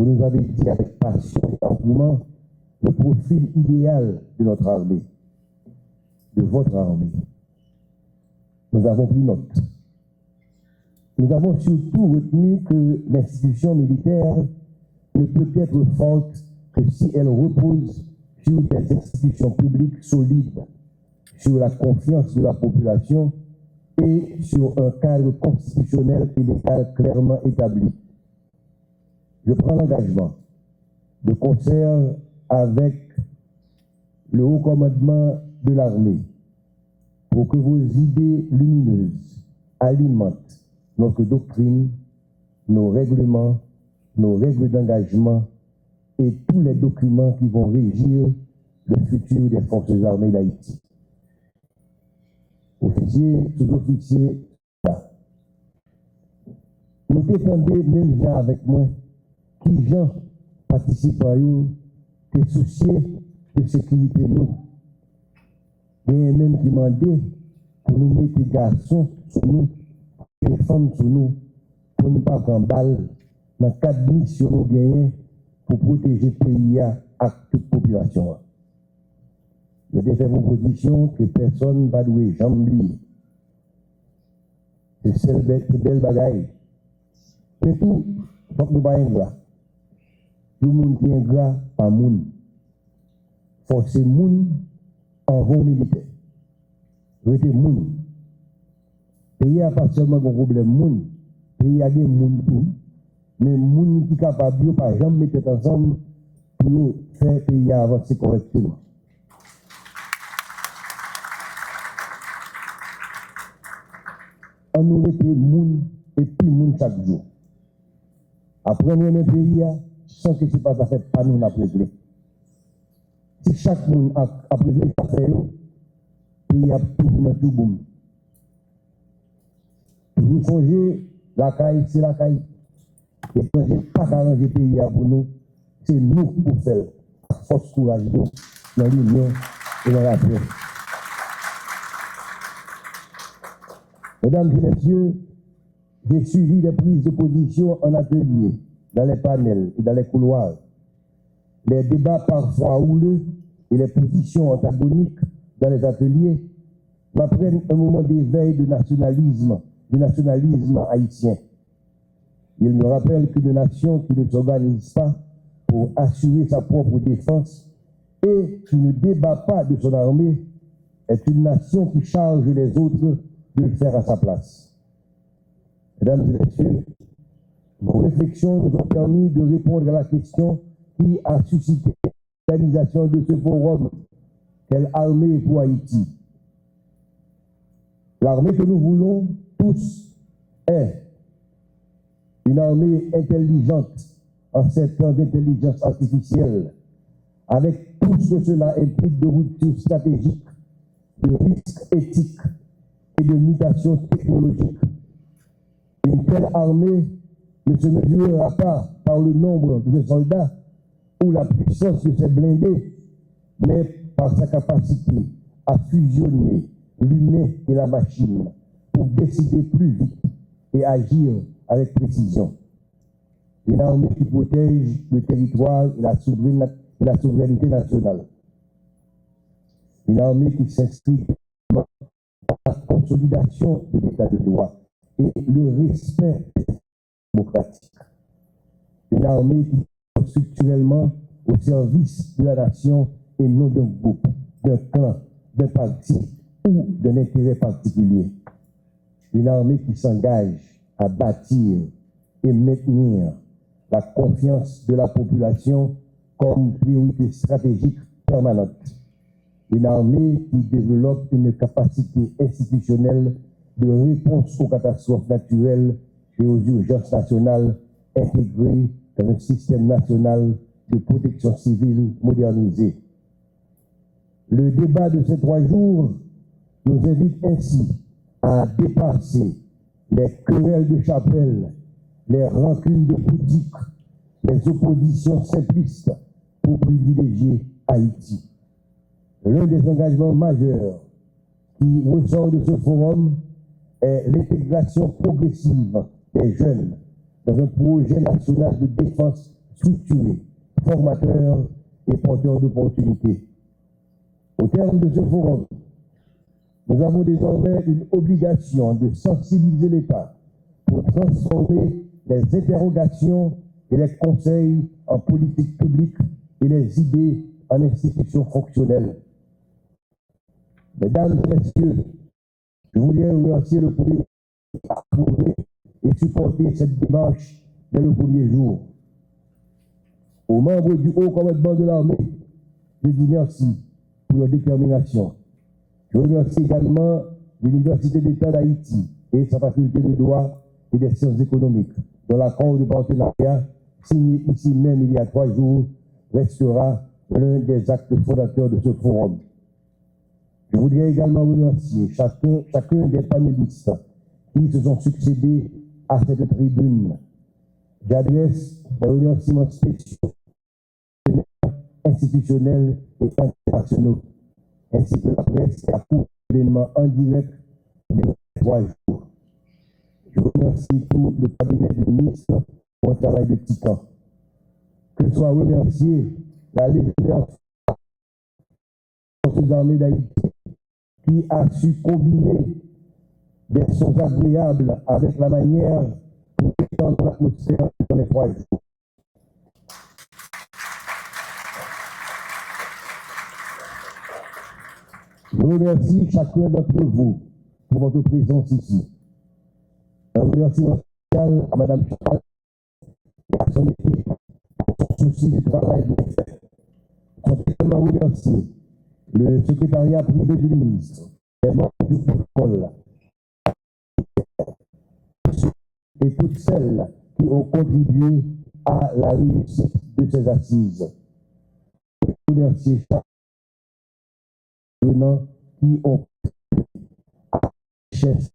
Vous nous avez dit avec passion et engouement le profil idéal de notre armée, de votre armée. Nous avons pris note. Nous avons surtout retenu que l'institution militaire ne peut être forte que si elle repose sur des institutions publiques solides, sur la confiance de la population et sur un cadre constitutionnel et légal clairement établi. Je prends l'engagement, de concert avec le haut commandement de l'armée, pour que vos idées lumineuses alimentent notre doctrine, nos règlements, nos règles d'engagement et tous les documents qui vont régir le futur des forces armées d'Haïti. Officiers, sous-officiers, nous défendons même gens avec moi, qui gens participent à eux, qui souciés de sécurité nous. Il y a même qui demandé pour nous mettre des garçons sur nous, des femmes sur nous, pour ne pas qu'en balle, dans 4 missions nous gagnons pour protéger le pays à toute population. Je vais faire une proposition que personne ne va douer jamais oublier. C'est belle bagaille. Mais tout, il faut que nous soyons ingrats. Tout le monde qui est ingrat, pas monde. Forcer monde en vent militaire. Rester monde. Pays n'a pas seulement un problème monde. Pays a des monde tout. Mais monde qui est capable de pas jamais mettre ensemble pour faire pays avancer correctement. On nous reste monde et puis monde chaque jour. Après, nous avons un pays sans que ce n'est pas ça fait pas nous n'a réglé. Si chaque monde a réglé ça fait, le pays a tout boum. Vous songez, la caille, c'est la caille. Et quand je n'ai pas arrangé le pays pour nous, c'est nous pour faire force courage dans l'union et dans la paix. Mesdames et messieurs, j'ai suivi les prises de position en atelier, dans les panels et dans les couloirs. Les débats parfois houleux et les positions antagoniques dans les ateliers m'apprennent un moment d'éveil du nationalisme haïtien. Il me rappelle qu'une nation qui ne s'organise pas pour assurer sa propre défense et qui ne débat pas de son armée est une nation qui charge les autres de le faire à sa place. Mesdames et messieurs, vos réflexions nous ont permis de répondre à la question qui a suscité l'organisation de ce forum. Quelle armée pour Haïti? L'armée que nous voulons tous est une armée intelligente en ces temps d'intelligence artificielle, avec tout ce que cela implique de rupture stratégique, de risques éthiques et de mutations technologiques. Une telle armée ne se mesurera pas par le nombre de soldats ou la puissance de ses blindés, mais par sa capacité à fusionner l'humain et la machine pour décider plus vite et agir avec précision. Une armée qui protège le territoire et la souveraineté nationale. Une armée qui s'inscrit dans la consolidation de l'état de droit et le respect démocratique. Une armée qui est structurellement au service de la nation et non d'un groupe, d'un clan, d'un parti ou d'un intérêt particulier. Une armée qui s'engage à bâtir et maintenir la confiance de la population comme priorité stratégique permanente. Une armée qui développe une capacité institutionnelle de réponse aux catastrophes naturelles et aux urgences nationales intégrées dans un système national de protection civile modernisé. Le débat de ces 3 jours nous invite ainsi à dépasser les querelles de chapelle, les rancunes de boutique, les oppositions simplistes pour privilégier Haïti. L'un des engagements majeurs qui ressort de ce forum est l'intégration progressive des jeunes dans un projet national de défense structurés, formateurs et porteurs d'opportunités. Au terme de ce forum, nous avons désormais une obligation de sensibiliser l'État pour transformer les interrogations et les conseils en politique publique et les idées en institutions fonctionnelles. Mesdames et messieurs, je voudrais remercier le premier approuver et supporter cette démarche dès le premier jour. Aux membres du haut commandement de l'armée, je dis merci pour leur détermination. Je remercie également l'Université d'État d'Haïti et sa faculté de droit et des sciences économiques, dont l'accord de partenariat signé ici même il y a 3 jours restera l'un des actes fondateurs de ce forum. Je voudrais également remercier chacun des panélistes qui se sont succédés à cette tribune. J'adresse des remerciements spéciaux institutionnels et internationaux, ainsi que la presse qui a couvert l'événement en direct des 3 jours. Je remercie tout le cabinet du ministre pour un travail de titan. Que soit remercié la légendaire forces armées d'Haïti qui a su combiner des sons agréables avec la manière pour détendre l'atmosphère dans les 3 jours. Je remercie chacun d'entre vous pour votre présence ici. Un remerciement spécial à Mme Chapal et à son équipe pour son souci du travail bien fait. Je veux également remercier le secrétariat privé du ministre, les membres du protocole et toutes celles qui ont contribué à la réussite de ces assises. Je remercie chaque venant qui ont à la richesse